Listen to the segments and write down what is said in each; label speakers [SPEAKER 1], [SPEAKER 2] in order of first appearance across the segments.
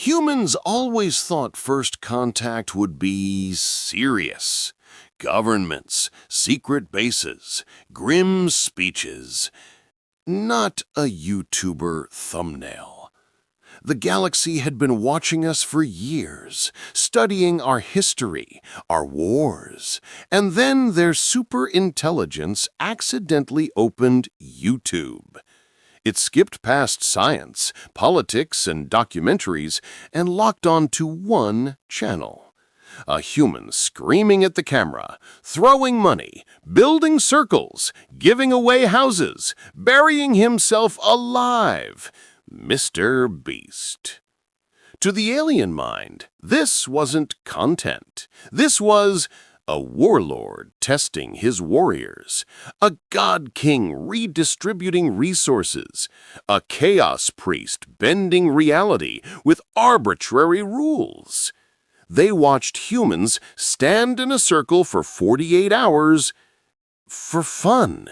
[SPEAKER 1] Humans always thought first contact would be serious. Governments, secret bases, grim speeches. Not a YouTuber thumbnail. The galaxy had been watching us for years, studying our history, our wars, and then their superintelligence accidentally opened YouTube. It skipped past science, politics, and documentaries and locked on to one channel. A human screaming at the camera, throwing money, building circles, giving away houses, burying himself alive. MrBeast. To the alien mind, this wasn't content. This was a warlord testing his warriors, a god-king redistributing resources, a chaos priest bending reality with arbitrary rules. They watched humans stand in a circle for 48 hours for fun.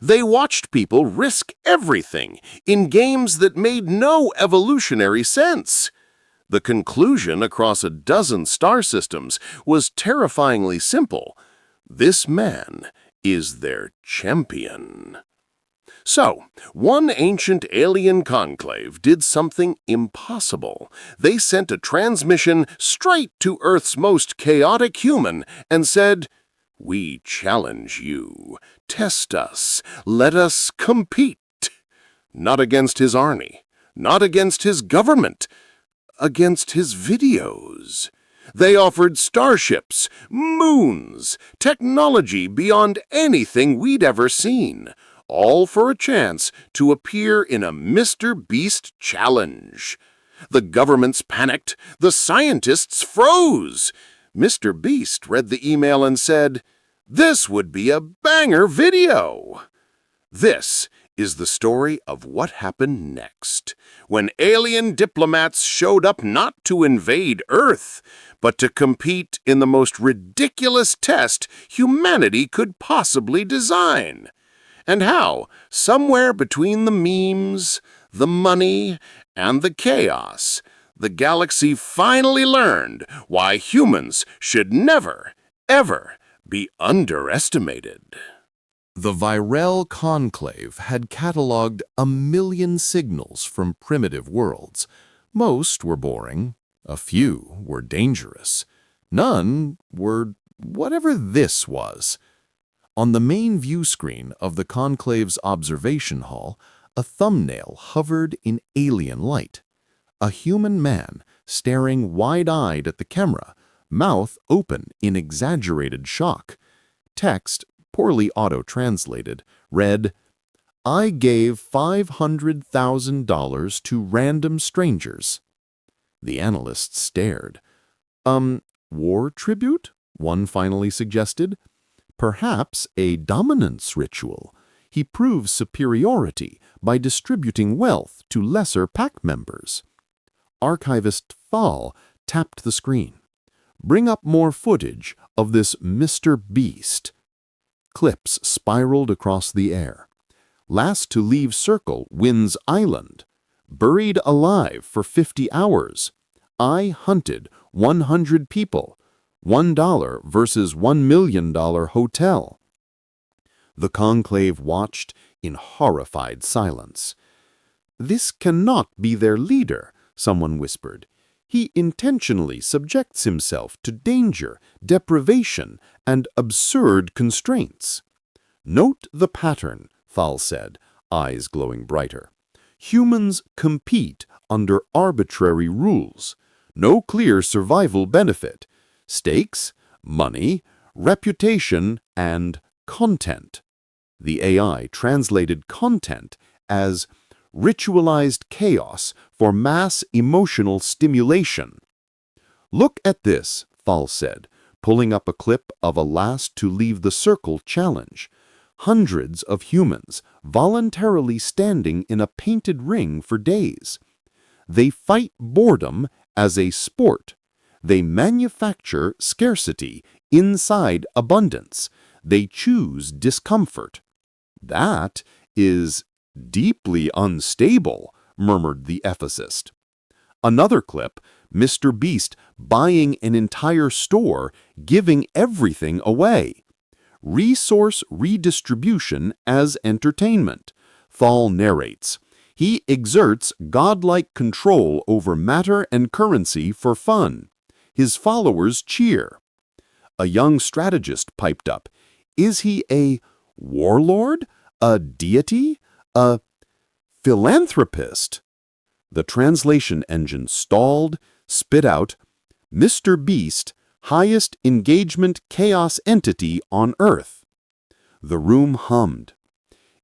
[SPEAKER 1] They watched people risk everything in games that made no evolutionary sense. The conclusion across a dozen star systems was terrifyingly simple. This man is their champion. So, one ancient alien conclave did something impossible. They sent a transmission straight to Earth's most chaotic human and said, "We challenge you. Test us. Let us compete." Not against his army, not against his government, against his videos. They offered starships, moons, technology beyond anything we'd ever seen, all for a chance to appear in a MrBeast challenge. The governments panicked, the scientists froze. MrBeast read the email and said, "This would be a banger video." This is the story of what happened next, when alien diplomats showed up not to invade Earth, but to compete in the most ridiculous test humanity could possibly design. And how, somewhere between the memes, the money, and the chaos, the galaxy finally learned why humans should never, ever be underestimated.
[SPEAKER 2] The Virell conclave had catalogued 1,000,000 signals from primitive worlds. Most were boring, a few were dangerous, none were whatever this was. On the main view screen of the conclave's observation hall, a thumbnail hovered in alien light. A human man staring wide-eyed at the camera, mouth open in exaggerated shock. Text, poorly auto-translated, read, "I gave $500,000 to random strangers." The analysts stared. War tribute?" one finally suggested. "Perhaps a dominance ritual. He proves superiority by distributing wealth to lesser pack members." Archivist Thal tapped the screen. "Bring up more footage of this MrBeast." Clips spiraled across the air. "Last to leave circle wins island. Buried alive for 50 hours. I hunted 100 people. $1 versus $1 million hotel." The conclave watched in horrified silence. "This cannot be their leader," someone whispered. "He intentionally subjects himself to danger, deprivation, and absurd constraints." "Note the pattern," Thal said, eyes glowing brighter. "Humans compete under arbitrary rules. No clear survival benefit. Stakes, money, reputation, and content." The AI translated content as ritualized chaos for mass emotional stimulation. "Look at this," Thal said, pulling up a clip of a last to leave the circle challenge. Hundreds of humans voluntarily standing in a painted ring for days. They fight boredom as a sport. They manufacture scarcity inside abundance. They choose discomfort. "That is deeply unstable," murmured the ethicist. Another clip, Mr. Beast buying an entire store, giving everything away. Resource redistribution as entertainment. Thal narrates. He exerts godlike control over matter and currency for fun. His followers cheer. A young strategist piped up. Is he a warlord? A deity? A philanthropist? The translation engine stalled, spit out, Mr. Beast, highest engagement chaos entity on Earth. The room hummed.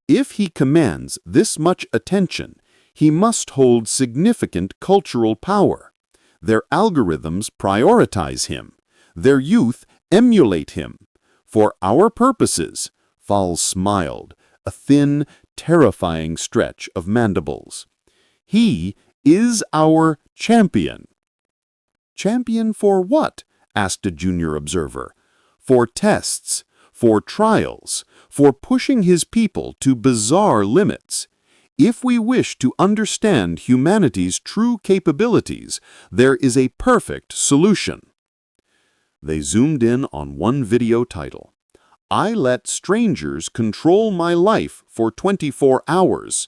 [SPEAKER 2] If he commands this much attention, he must hold significant cultural power. Their algorithms prioritize him. Their youth emulate him. For our purposes, Thal smiled, a thin, terrifying stretch of mandibles. He is our champion. Champion for what? Asked a junior observer. For tests, for trials, for pushing his people to bizarre limits. If we wish to understand humanity's true capabilities, there is a perfect solution. They zoomed in on one video title. I let strangers control my life for 24 hours.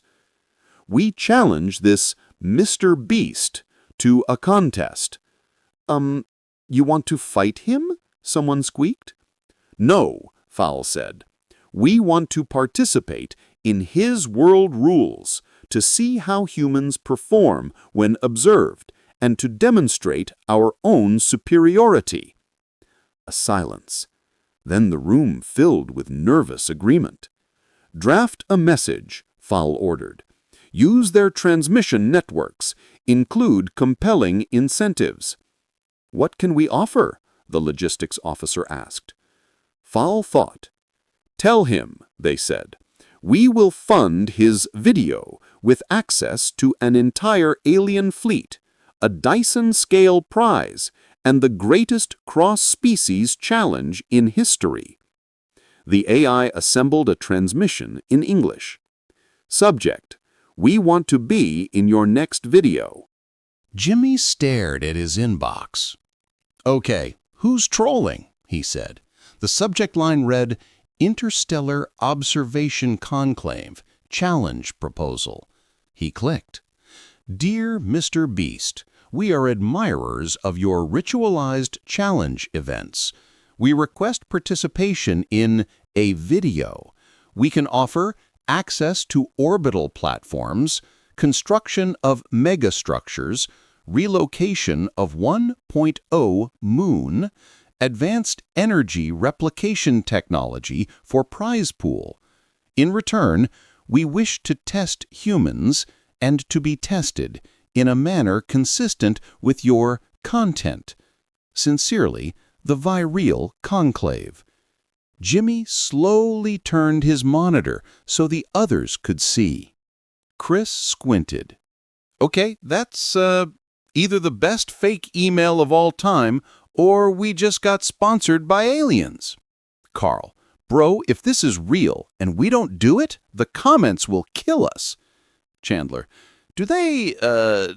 [SPEAKER 2] We challenge this Mr. Beast to a contest. You want to fight him? Someone squeaked. No, Thal said. We want to participate in his world rules, to see how humans perform when observed, and to demonstrate our own superiority. A silence. Then the room filled with nervous agreement. Draft a message, Thal ordered. Use their transmission networks. Include compelling incentives. What can we offer? The logistics officer asked. Thal thought. Tell him, they said. We will fund his video with access to an entire alien fleet, a Dyson-scale prize, and the greatest cross-species challenge in history. The AI assembled a transmission in English. Subject: We want to be in your next video.
[SPEAKER 3] Jimmy stared at his inbox. Okay, who's trolling? He said. The subject line read, Interstellar Observation Conclave, Challenge Proposal. He clicked. Dear Mr. Beast, we are admirers of your ritualized challenge events. We request participation in a video. We can offer access to orbital platforms, construction of megastructures, relocation of 1.0 moon, advanced energy replication technology for prize pool. In return, we wish to test humans and to be tested in a manner consistent with your content. Sincerely, the Virell Conclave. Jimmy slowly turned his monitor so the others could see. Chris squinted. Okay, that's either the best fake email of all time or we just got sponsored by aliens. Carl, bro, if this is real and we don't do it, the comments will kill us. Chandler, do they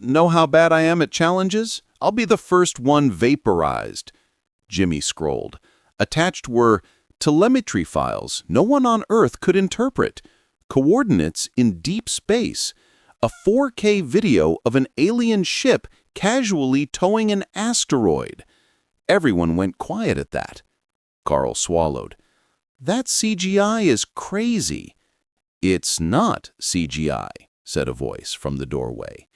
[SPEAKER 3] know how bad I am at challenges? I'll be the first one vaporized. Jimmy scrolled. Attached were telemetry files no one on Earth could interpret, coordinates in deep space, a 4K video of an alien ship casually towing an asteroid. Everyone went quiet at that. Carl swallowed. That CGI is crazy. It's not CGI, said a voice from the doorway.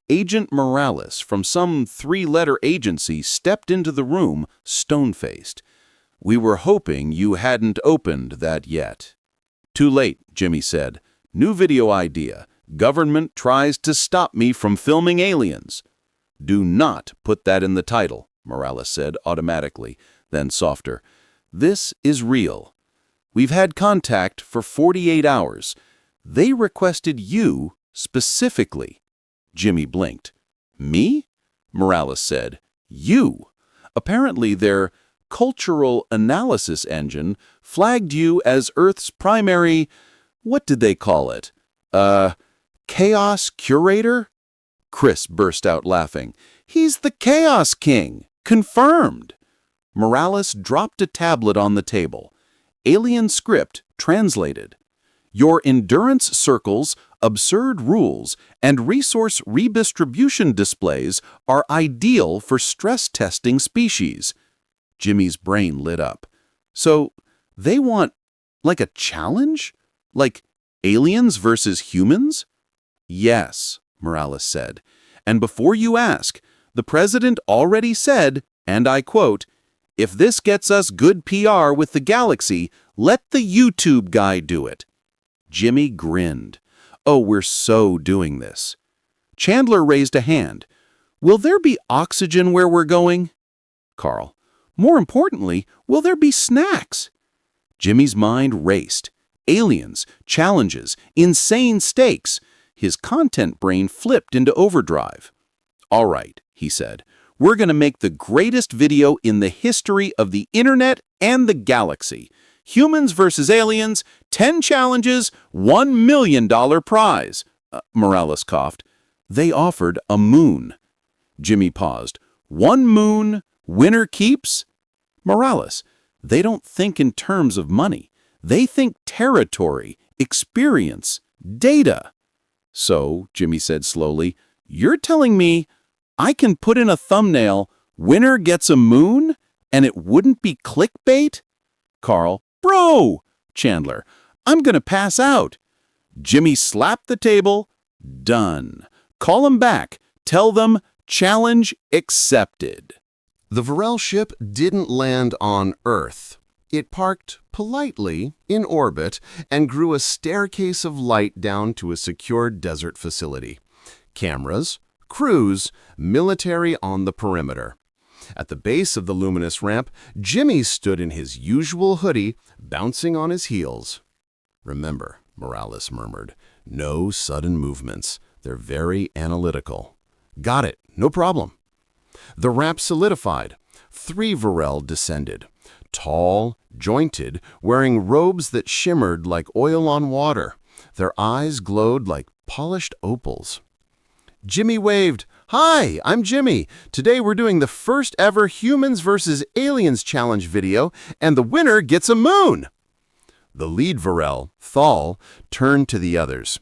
[SPEAKER 3] Agent Morales from some 3-letter agency stepped into the room, stone-faced. We were hoping you hadn't opened that yet. Too late, Jimmy said. New video idea. Government tries to stop me from filming aliens. Do not put that in the title, Morales said automatically, then softer. This is real. We've had contact for 48 hours. They requested you specifically. Jimmy blinked. Me? Morales said. You. Apparently their cultural analysis engine flagged you as Earth's primary, what did they call it? Chaos curator? Chris burst out laughing. "He's the Chaos King! Confirmed!" Morales dropped a tablet on the table. Alien script translated. "Your endurance circles, absurd rules, and resource redistribution displays are ideal for stress testing species." Jimmy's brain lit up. "So, they want, like a challenge? Like aliens versus humans?" "Yes," Morales said. "And before you ask, the president already said, and I quote, 'If this gets us good PR with the galaxy, let the YouTube guy do it.'" Jimmy grinned. "Oh, we're so doing this." Chandler raised a hand. "Will there be oxygen where we're going?" Carl: "More importantly, will there be snacks?" Jimmy's mind raced. Aliens, challenges, insane stakes. His content brain flipped into overdrive. "All right," he said. "We're going to make the greatest video in the history of the internet and the galaxy. Humans versus aliens, 10 challenges, $1 million prize." Morales coughed. "They offered a moon." Jimmy paused. "1 moon, winner keeps?" "Morales, they don't think in terms of money. They think territory, experience, data." "So," Jimmy said slowly, "you're telling me I can put in a thumbnail, 'Winner gets a moon,' and it wouldn't be clickbait?" Carl: "Bro!" Chandler: "I'm gonna pass out." Jimmy slapped the table. "Done. Call them back. Tell them, challenge accepted."
[SPEAKER 2] The Virell ship didn't land on Earth. It parked politely in orbit and grew a staircase of light down to a secure desert facility. Cameras, crews, military on the perimeter. At the base of the luminous ramp, Jimmy stood in his usual hoodie, bouncing on his heels. "Remember," Morales murmured, "no sudden movements. They're very analytical." "Got it. No problem." The ramp solidified. 3 Virell descended. Tall, jointed, wearing robes that shimmered like oil on water. Their eyes glowed like polished opals. Jimmy waved. "Hi, I'm Jimmy. Today we're doing the first ever Humans vs. Aliens challenge video, and the winner gets a moon." The lead Virell, Thal, turned to the others.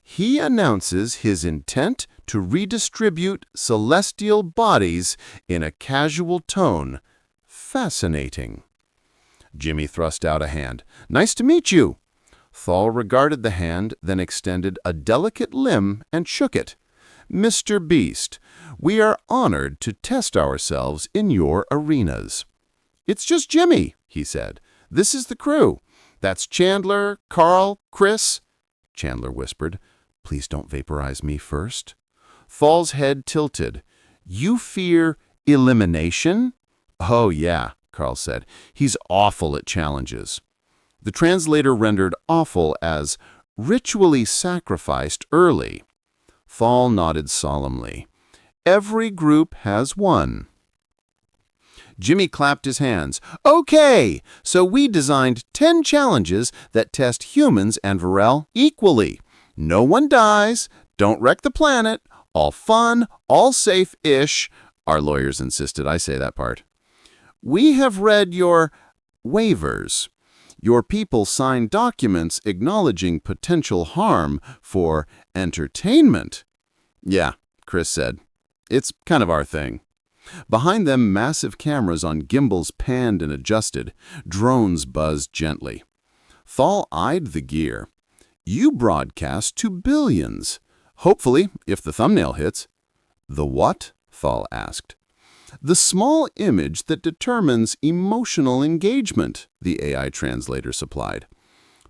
[SPEAKER 2] "He announces his intent to redistribute celestial bodies in a casual tone. Fascinating." Jimmy thrust out a hand. "Nice to meet you." Thal regarded the hand, then extended a delicate limb and shook it. "MrBeast, we are honored to test ourselves in your arenas." "It's just Jimmy," he said. "This is the crew. That's Chandler, Carl, Chris." Chandler whispered, "Please don't vaporize me first." Thal's head tilted. "You fear elimination?" "Oh, yeah," Carl said. "He's awful at challenges." The translator rendered awful as ritually sacrificed early. Thal nodded solemnly. "Every group has one." Jimmy clapped his hands. "Okay, so we designed 10 challenges that test humans and Virell equally. No one dies, don't wreck the planet, all fun, all safe-ish." Our lawyers insisted I say that part. "We have read your waivers. Your people signed documents acknowledging potential harm for entertainment." "Yeah," Chris said. "It's kind of our thing." Behind them, massive cameras on gimbals panned and adjusted. Drones buzzed gently. Thal eyed the gear. "You broadcast to billions. Hopefully, if the thumbnail hits." "The what?" Thal asked. "The small image that determines emotional engagement," the AI translator supplied.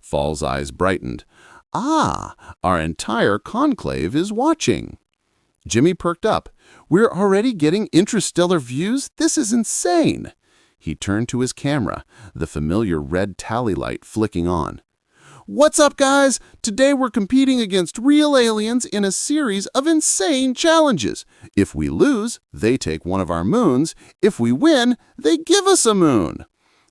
[SPEAKER 2] Thal's eyes brightened. "Ah, our entire conclave is watching." Jimmy perked up. "We're already getting interstellar views? This is insane." He turned to his camera, the familiar red tally light flicking on. "What's up, guys? Today we're competing against real aliens in a series of insane challenges. If we lose, they take one of our moons. If we win, they give us a moon."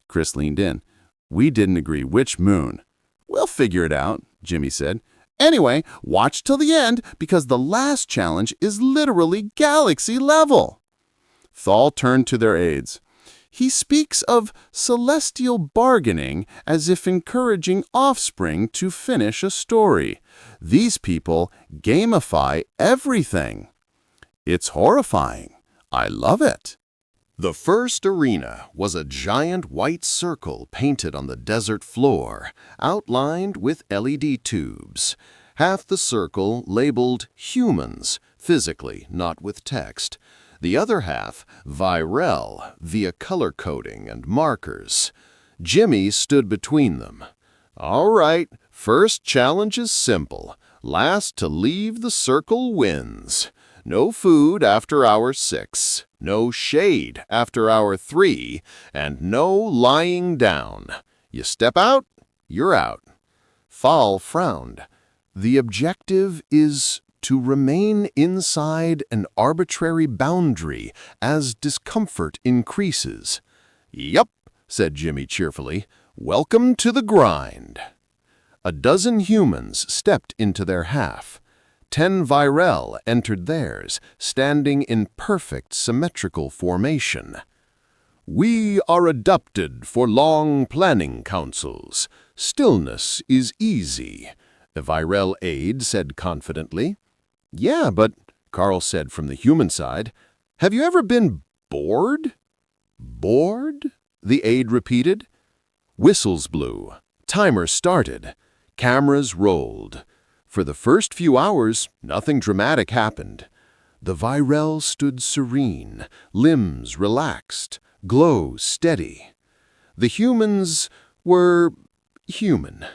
[SPEAKER 2] Chris leaned in. "We didn't agree which moon." "We'll figure it out," Jimmy said. Anyway, watch till the end because the last challenge is literally galaxy level. Thal turned to their aides. He speaks of celestial bargaining as if encouraging offspring to finish a story. These people gamify everything. It's horrifying. I love it.
[SPEAKER 1] The first arena was a giant white circle painted on the desert floor, outlined with LED tubes. Half the circle labeled humans, physically, not with text. The other half, Virell, via color coding and markers. Jimmy stood between them. All right, first challenge is simple. Last to leave the circle wins. No food after hour 6, no shade after hour 3, and no lying down. You step out, you're out. Thal frowned. The objective is to remain inside an arbitrary boundary as discomfort increases. Yup, said Jimmy cheerfully. Welcome to the grind. A dozen humans stepped into their half. 10 Virell entered theirs, standing in perfect symmetrical formation. We are adapted for long planning councils. Stillness is easy, the Virell aide said confidently. Yeah, but, Carl said from the human side, have you ever been bored? Bored? The aide repeated. Whistles blew. Timer started. Cameras rolled. For the first few hours, nothing dramatic happened. The Virell stood serene, limbs relaxed, glow steady. The humans were human.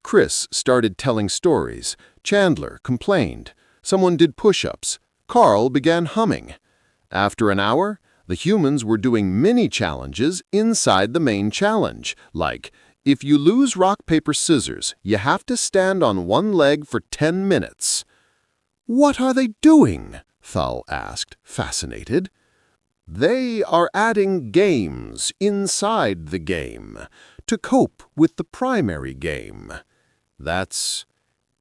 [SPEAKER 1] Chris started telling stories. Chandler complained. Someone did push-ups. Carl began humming. After an hour, the humans were doing mini-challenges inside the main challenge, like, if you lose rock, paper, scissors, you have to stand on one leg for 10 minutes. What are they doing? Thal asked, fascinated. They are adding games inside the game to cope with the primary game. That's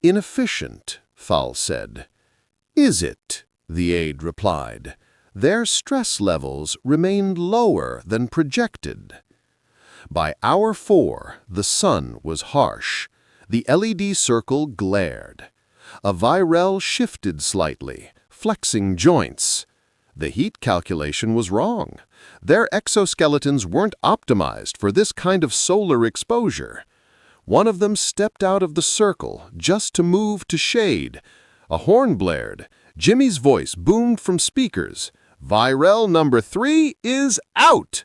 [SPEAKER 1] inefficient, Thal said. Is it? The aide replied. Their stress levels remained lower than projected. By hour 4, the sun was harsh. The LED circle glared. A Virell shifted slightly, flexing joints. The heat calculation was wrong. Their exoskeletons weren't optimized for this kind of solar exposure. One of them stepped out of the circle just to move to shade. A horn blared. Jimmy's voice boomed from speakers. Virell number 3 is out!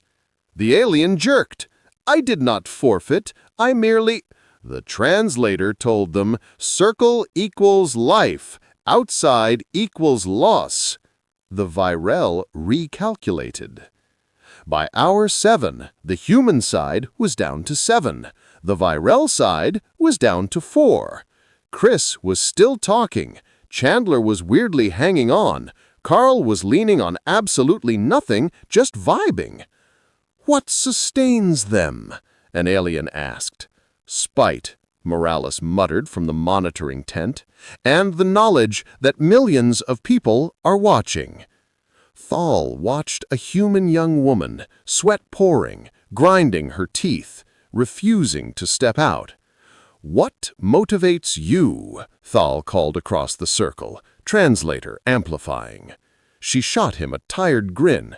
[SPEAKER 1] The alien jerked. I did not forfeit. I merely... The translator told them, circle equals life. Outside equals loss. The Virell recalculated. By hour 7, the human side was down to 7. The Virell side was down to 4. Chris was still talking. Chandler was weirdly hanging on. Carl was leaning on absolutely nothing, just vibing. What sustains them? An alien asked. Spite, Morales muttered from the monitoring tent, and the knowledge that millions of people are watching. Thal watched a human young woman, sweat pouring, grinding her teeth, refusing to step out. What motivates you? Thal called across the circle, translator amplifying. She shot him a tired grin.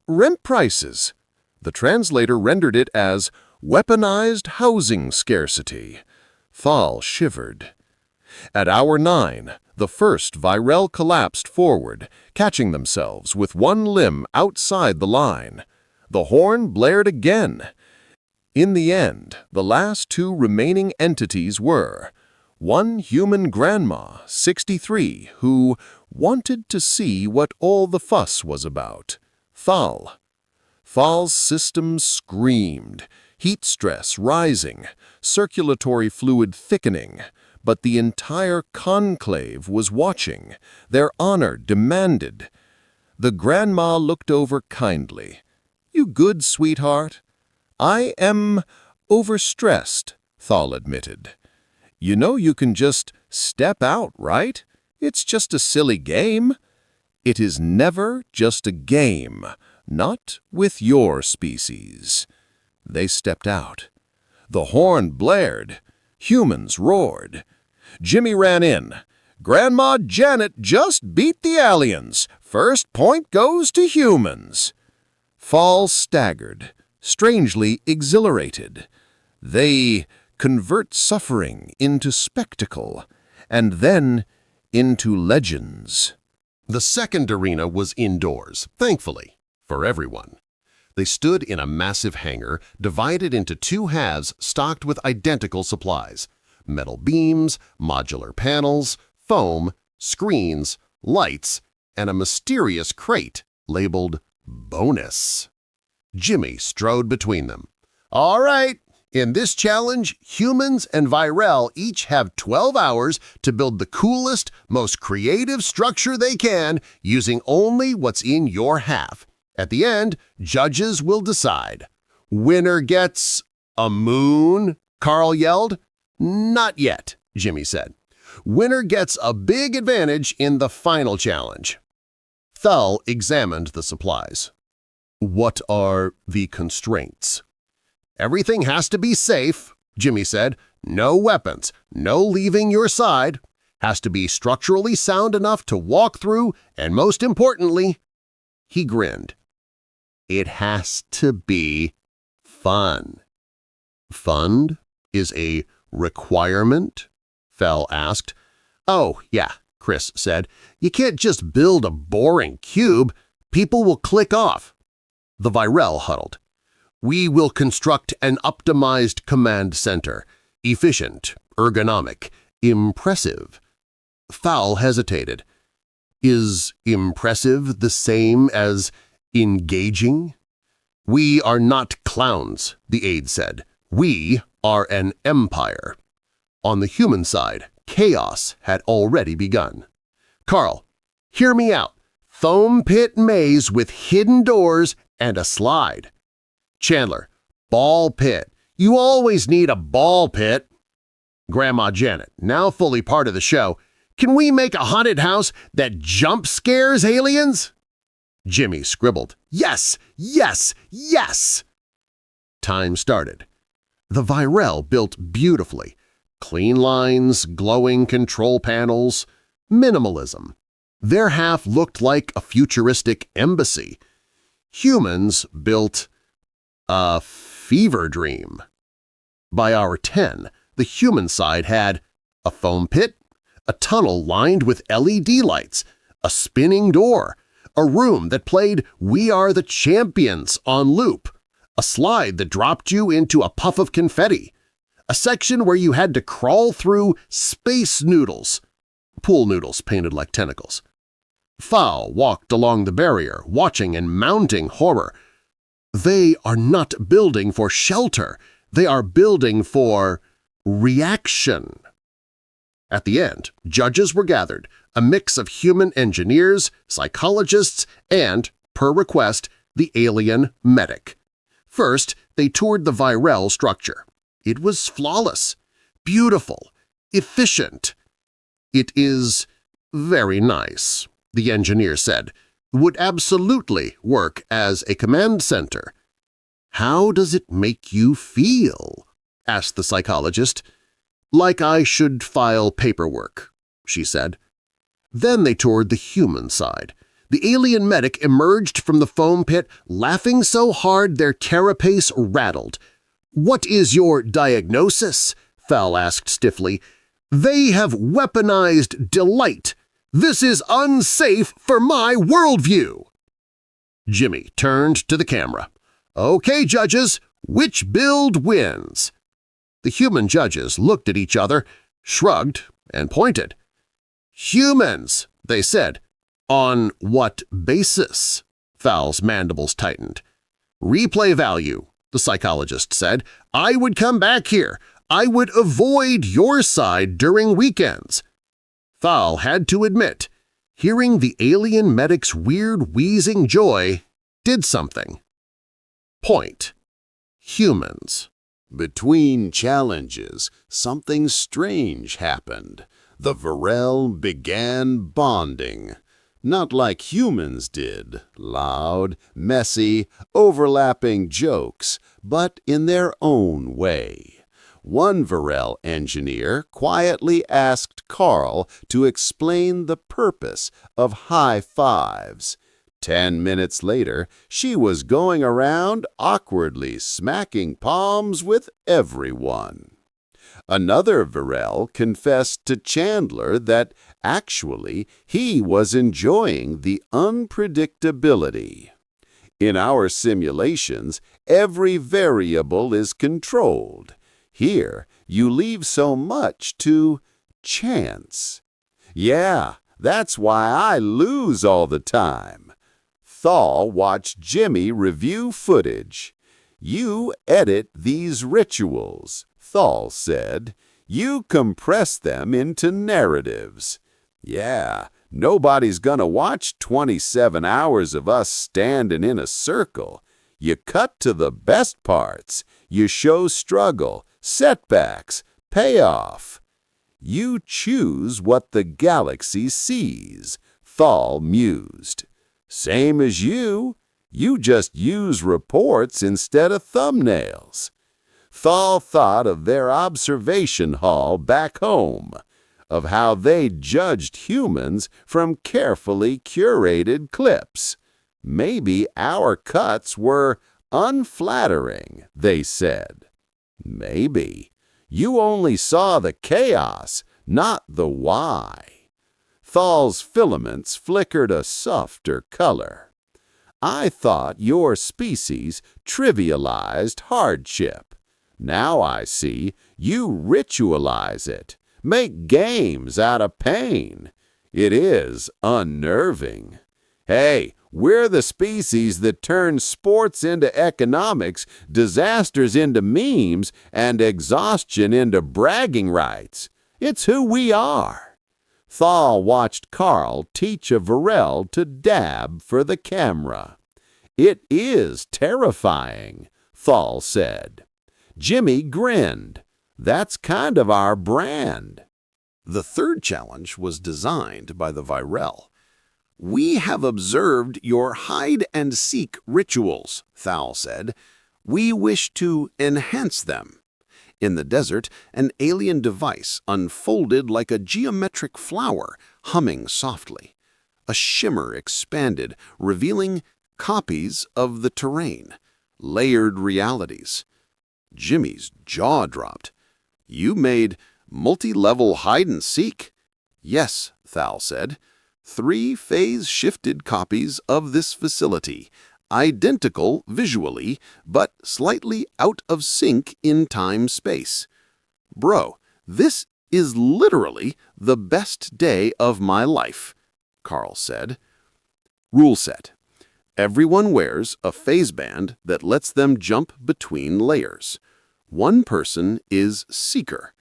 [SPEAKER 1] Rent prices. The translator rendered it as weaponized housing scarcity. Thal shivered. At hour 9, the first Virell collapsed forward, catching themselves with one limb outside the line. The horn blared again. In the end, the last 2 remaining entities were one human grandma, 63, who wanted to see what all the fuss was about. Thal. Thal's system screamed, heat stress rising, circulatory fluid thickening, but the entire conclave was watching. Their honor demanded. The grandma looked over kindly. You good, sweetheart? I am overstressed, Thal admitted.
[SPEAKER 4] You know you can just step out, right? It's just a silly game. It is never just a game, not with your species. They stepped out. The horn blared. Humans roared. Jimmy ran in. Grandma Janet just beat the aliens. First point goes to humans. Fall staggered, strangely exhilarated. They convert suffering into spectacle, and then into legends.
[SPEAKER 3] The second arena was indoors, thankfully, for everyone. They stood in a massive hangar, divided into two halves stocked with identical supplies: metal beams, modular panels, foam, screens, lights, and a mysterious crate labeled Bonus. Jimmy strode between them. All right, in this challenge, humans and Virell each have 12 hours to build the coolest, most creative structure they can using only what's in your half. At the end, judges will decide. Winner gets a moon, Carl yelled. Not yet, Jimmy said. Winner gets a big advantage in the final challenge. Thull examined the supplies. What are the constraints? Everything has to be safe, Jimmy said. No weapons, no leaving your side. Has to be structurally sound enough to walk through, and most importantly, he grinned, it has to be fun. Fun is a requirement? Fell asked. Oh, yeah, Chris said. You can't just build a boring cube. People will click off. The Virell huddled. We will construct an optimized command center. Efficient, ergonomic, impressive. Fowl hesitated. Is impressive the same as engaging? We are not clowns, the aide said. We are an empire. On the human side, chaos had already begun. Carl, hear me out. Foam pit maze with hidden doors and a slide. Chandler, ball pit. You always need a ball pit. Grandma Janet, now fully part of the show. Can we make a haunted house that jump scares aliens? Jimmy scribbled. Yes, yes, yes! Time started. The Virell built beautifully. Clean lines, glowing control panels, minimalism. Their half looked like a futuristic embassy. Humans built a fever dream. By hour 10, the human side had a foam pit, a tunnel lined with LED lights, a spinning door, a room that played We Are the Champions on loop, a slide that dropped you into a puff of confetti, a section where you had to crawl through space noodles, pool noodles painted like tentacles. Fowl walked along the barrier, watching and mounting horror. They are not building for shelter. They are building for reaction. At the end, judges were gathered, a mix of human engineers, psychologists, and, per request, the alien medic. First, they toured the Virell structure. It was flawless, beautiful, efficient. It is very nice, the engineer said. Would absolutely work as a command center. How does it make you feel? Asked the psychologist. Like I should file paperwork, she said. Then they toured the human side. The alien medic emerged from the foam pit, laughing so hard their carapace rattled. What is your diagnosis? Fowl asked stiffly. They have weaponized delight. This is unsafe for my worldview. Jimmy turned to the camera. Okay, judges, which build wins? The human judges looked at each other, shrugged, and pointed. Humans, they said. On what basis? Fowl's mandibles tightened. Replay value, the psychologist said. I would come back here. I would avoid your side during weekends. Fowl had to admit, hearing the alien medic's weird wheezing joy did something. Point. Humans.
[SPEAKER 2] Between challenges, something strange happened. The Virell began bonding. Not like humans did, loud, messy, overlapping jokes, but in their own way. One Virell engineer quietly asked Carl to explain the purpose of high fives. 10 minutes later, she was going around awkwardly smacking palms with everyone. Another Virell confessed to Chandler that actually he was enjoying the unpredictability. In our simulations, every variable is controlled. Here, you leave so much to chance. Yeah, that's why I lose all the time. Thal watched Jimmy review footage. You edit these rituals, Thal said. You compress them into narratives. Yeah, nobody's gonna watch 27 hours of us standing in a circle. You cut to the best parts. You show struggle, setbacks, payoff. You choose what the galaxy sees, Thal mused. Same as you just use reports instead of thumbnails. Thal thought of their observation hall back home, of how they judged humans from carefully curated clips. Maybe our cuts were unflattering, they said. Maybe. You only saw the chaos, not the why. Thal's filaments flickered a softer color. I thought your species trivialized hardship. Now I see you ritualize it, make games out of pain. It is unnerving. Hey, we're the species that turns sports into economics, disasters into memes, and exhaustion into bragging rights. It's who we are. Thal watched Carl teach a Virell to dab for the camera. It is terrifying, Thal said. Jimmy grinned. That's kind of our brand.
[SPEAKER 1] The third challenge was designed by the Virell. We have observed your hide-and-seek rituals, Thal said. We wish to enhance them. In the desert, an alien device unfolded like a geometric flower, humming softly. A shimmer expanded, revealing copies of the terrain, layered realities. Jimmy's jaw dropped. You made multi-level hide-and-seek? Yes, Thal said. 3 phase-shifted copies of this facility, identical visually, but slightly out of sync in time-space. Bro, this is literally the best day of my life, Carl said. Rule set. Everyone wears a phase band that lets them jump between layers. One person is seeker.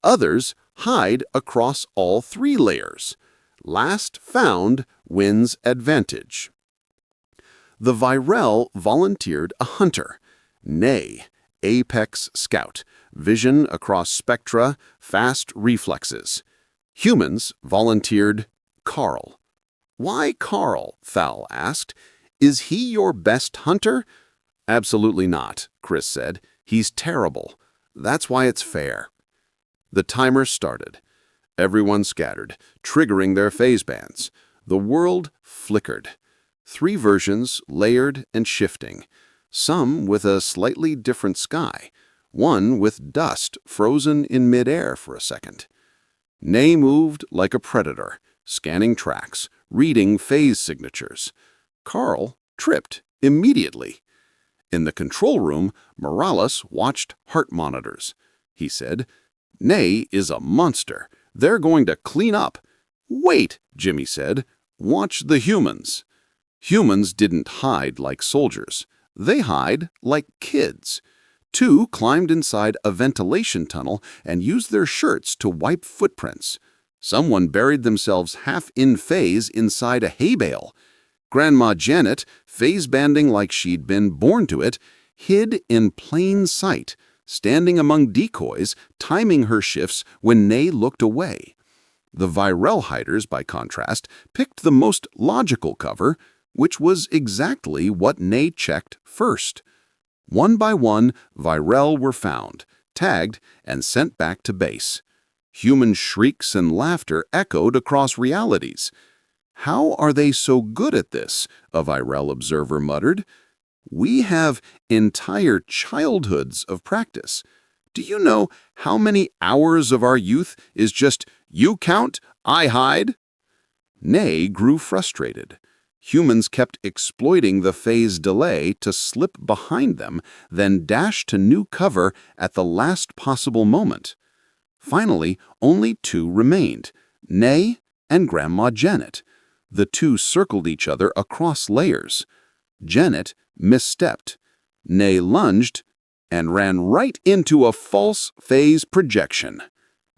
[SPEAKER 1] Others hide across all 3 layers. Last found wins advantage. The Virell volunteered a hunter, nay, apex scout, vision across spectra, fast reflexes. Humans volunteered Carl. Why Carl? Thal asked. Is he your best hunter? Absolutely not, Chris said. He's terrible. That's why it's fair. The timer started. Everyone scattered, triggering their phase bands. The world flickered. 3 versions, layered and shifting. Some with a slightly different sky. One with dust frozen in midair for a second. Nay moved like a predator, scanning tracks, reading phase signatures. Carl tripped immediately. In the control room, Morales watched heart monitors. He said, Nay is a monster. They're going to clean up. Wait, Jimmy said. Watch the humans. Humans didn't hide like soldiers. They hide like kids. 2 climbed inside a ventilation tunnel and used their shirts to wipe footprints. Someone buried themselves half in phase inside a hay bale. Grandma Janet, phase banding like she'd been born to it, hid in plain sight,
[SPEAKER 2] standing among decoys, timing her shifts when Ney looked away. The Virell hiders, by contrast, picked the most logical cover, which was exactly what Ney checked first. One by one, Virell were found, tagged, and sent back to base. Human shrieks and laughter echoed across realities. "How are they so good at this?" a Virell observer muttered. "We have entire childhoods of practice. Do you know how many hours of our youth is just, you count, I hide?" Ney grew frustrated. Humans kept exploiting the phase delay to slip behind them, then dash to new cover at the last possible moment. Finally, only two remained, Ney and Grandma Janet. The two circled each other across layers. Janet misstepped. Ney lunged and ran right into a false phase projection.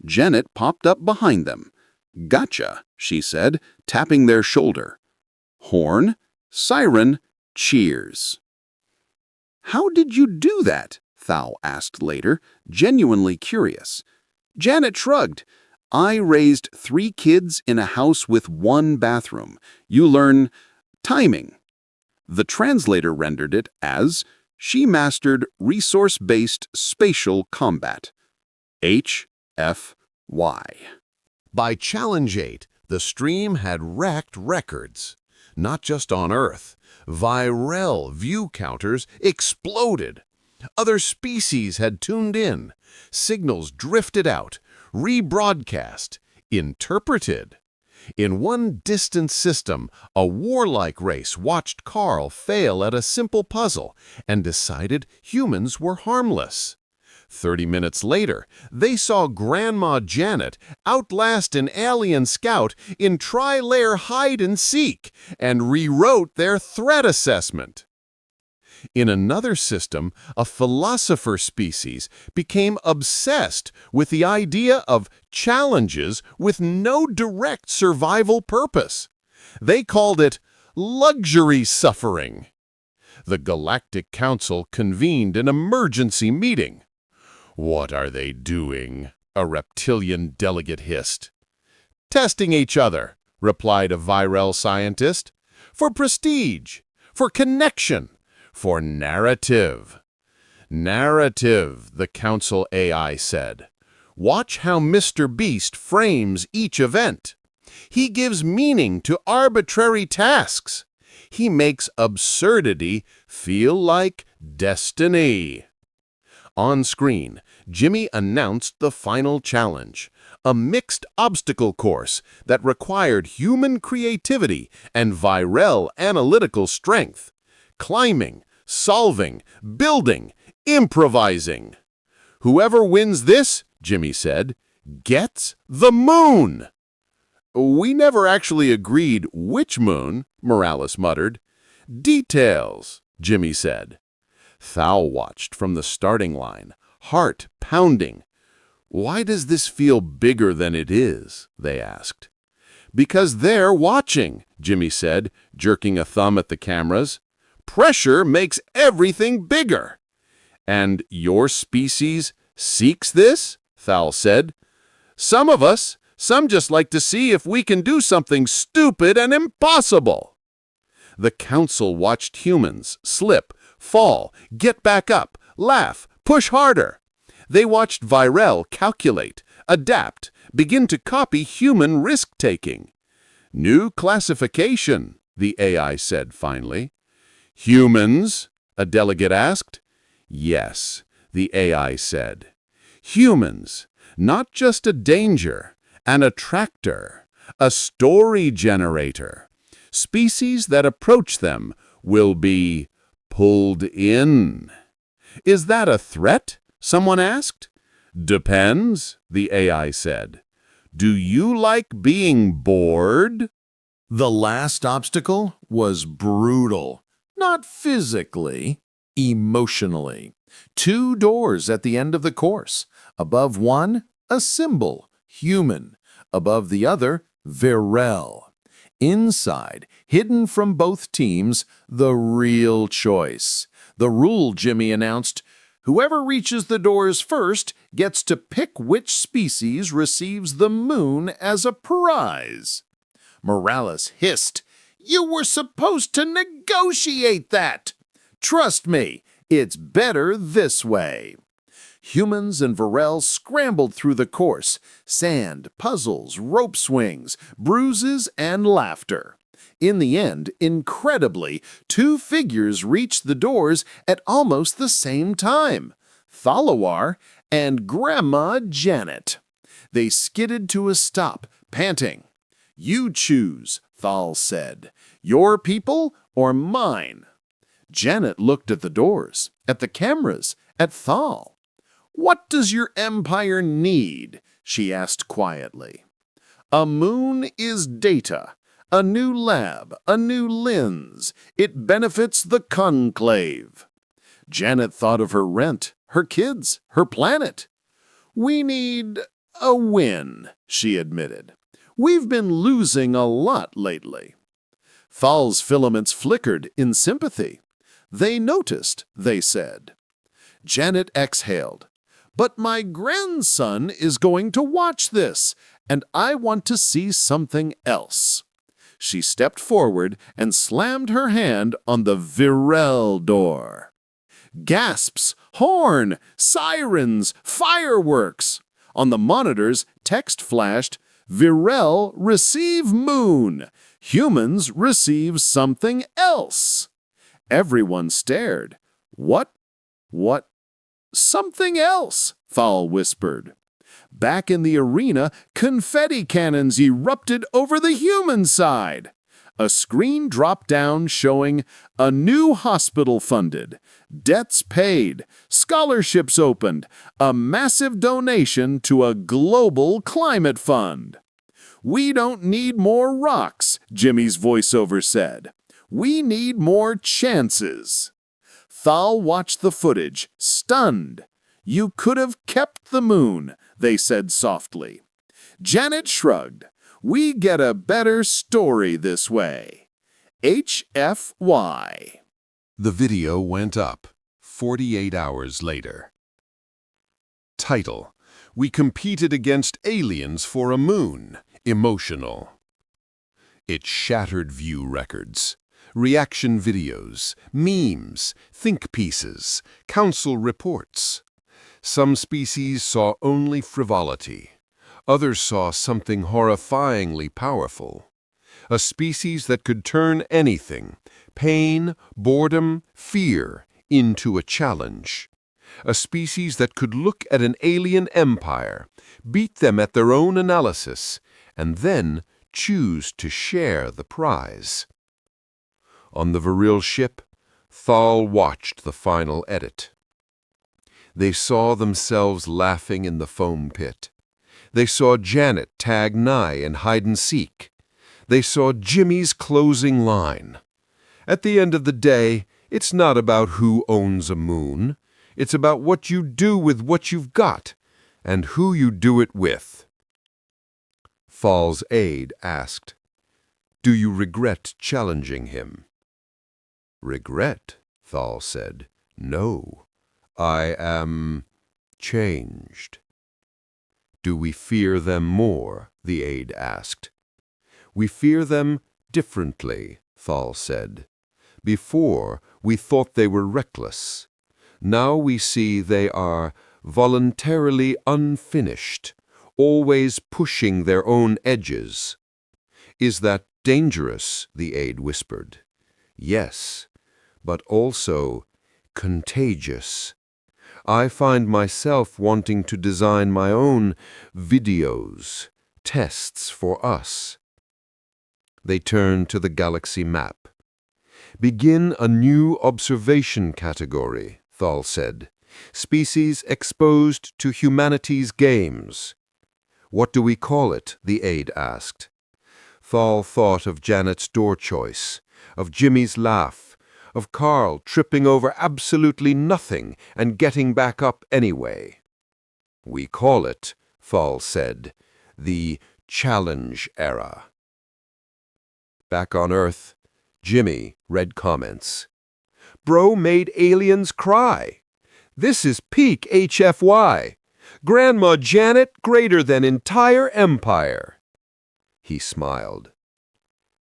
[SPEAKER 2] Janet popped up behind them. "Gotcha," she said, tapping their shoulder. Horn, siren, cheers. "How did you do that?" Thal asked later, genuinely curious. Janet shrugged. "I raised 3 kids in a house with 1 bathroom. You learn timing." The translator rendered it as, "She mastered resource-based spatial combat." HFY.
[SPEAKER 3] By Challenge 8, the stream had wrecked records. Not just on Earth. Virell view counters exploded. Other species had tuned in. Signals drifted out, rebroadcast, interpreted. In one distant system, a warlike race watched Carl fail at a simple puzzle and decided humans were harmless. 30 minutes later, they saw Grandma Janet outlast an alien scout in tri-layer hide-and-seek and rewrote their threat assessment. In another system, a philosopher species became obsessed with the idea of challenges with no direct survival purpose. They called it luxury suffering. The Galactic Council convened an emergency meeting. "What are they doing?" a reptilian delegate hissed. "Testing each other," replied a Virell scientist. "For prestige, for connection, for narrative." "Narrative," the Council AI said. "Watch how MrBeast frames each event. He gives meaning to arbitrary tasks. He makes absurdity feel like destiny." On screen, Jimmy announced the final challenge, a mixed obstacle course that required human creativity and Virell analytical strength. Climbing, solving, building, improvising. "Whoever wins this," Jimmy said, "gets the moon." "We never actually agreed which moon," Morales muttered. "Details," Jimmy said. Thal watched from the starting line, heart pounding. "Why does this feel bigger than it is?" they asked. "Because they're watching," Jimmy said, jerking a thumb at the cameras. "Pressure makes everything bigger." "And your species seeks this?" Thal said. "Some of us. Some just like to see if we can do something stupid and impossible." The Council watched humans slip, fall, get back up, laugh, push harder. They watched Virell calculate, adapt, begin to copy human risk-taking. "New classification," the AI said finally. "Humans?" a delegate asked. "Yes," the AI said. "Humans, not just a danger, an attractor, a story generator. Species that approach them will be pulled in." "Is that a threat?" someone asked. "Depends," the AI said. "Do you like being bored?"
[SPEAKER 1] The last obstacle was brutal. Not physically, emotionally. 2 doors at the end of the course. Above one, a symbol, human. Above the other, Virell. Inside, hidden from both teams, the real choice. The rule, Jimmy announced,
[SPEAKER 2] Whoever reaches the doors first gets to pick which species receives the moon as a prize. Morales hissed, "You were supposed to negotiate that! Trust me, it's better this way." Humans and Virell scrambled through the course, sand, puzzles, rope swings, bruises, and laughter. In the end, incredibly, two figures reached the doors at almost the same time, Thalawar and Grandma Janet. They skidded to a stop, panting. "You choose," Thal said. "Your people or mine?" Janet looked at the doors, at the cameras, at Thal. "What does your empire need?" she asked quietly. "A moon is data. A new lab, a new lens. It benefits the conclave." Janet thought of her rent, her kids, her planet. "We need a win," she admitted. "We've been losing a lot lately." Thal's filaments flickered in sympathy. "They noticed," they said. Janet exhaled. "But my grandson is going to watch this, and I want to see something else." She stepped forward and slammed her hand on the Virell door. Gasps, horn, sirens, fireworks. On the monitors, text flashed, "Virell receive moon. Humans receive something else." Everyone stared. What? "Something else," Thal whispered. Back in the arena, confetti cannons erupted over the human side. A screen dropped down showing a new hospital funded, debts paid, scholarships opened, a massive donation to a global climate fund. "We don't need more rocks," Jimmy's voiceover said. "We need more chances." Thal watched the footage, stunned. "You could have kept the moon," they said softly. Janet shrugged. "We get a better story this way. HFY."
[SPEAKER 3] The video went up 48 hours later. Title: We competed against aliens for a moon. Emotional. It shattered view records. Reaction videos, memes, think pieces, council reports. Some species saw only frivolity. Others saw something horrifyingly powerful. A species that could turn anything, pain, boredom, fear, into a challenge. A species that could look at an alien empire, beat them at their own analysis, and then choose to share the prize. On the Virell ship, Thal watched the final edit. They saw themselves laughing in the foam pit. They saw Janet tag Nye in hide-and-seek. They saw Jimmy's closing line. At the end of the day, it's not about who owns a moon. It's about what you do with what you've got, and who you do it with. Thal's aide asked, "Do you regret challenging him?" "Regret?" Thal said. "No. I am changed." "Do we fear them more?" the aide asked. "We fear them differently," Thal said. "Before, we thought they were reckless. Now we see they are voluntarily unfinished, always pushing their own edges." "Is that dangerous?" the aide whispered. "Yes, but also contagious. I find myself wanting to design my own videos, tests for us." They turned to the galaxy map. "Begin a new observation category," Thal said. "Species exposed to humanity's games." "What do we call it?" the aide asked. Thal thought of Janet's door choice, of Jimmy's laugh, of Carl tripping over absolutely nothing and getting back up anyway. "We call it," Thal said, "the challenge era." Back on Earth, Jimmy read comments. "Bro made aliens cry.
[SPEAKER 5] This is peak HFY. Grandma Janet greater than entire empire." He smiled.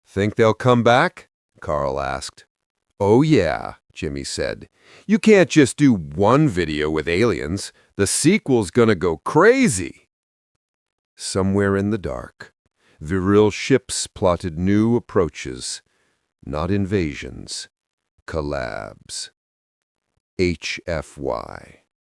[SPEAKER 5] "Think they'll come back?" Carl asked. "Oh yeah," Jimmy said. "You can't just do one video with aliens. The sequel's gonna go crazy." Somewhere in the dark, Virell ships plotted new approaches. Not invasions, collabs. HFY.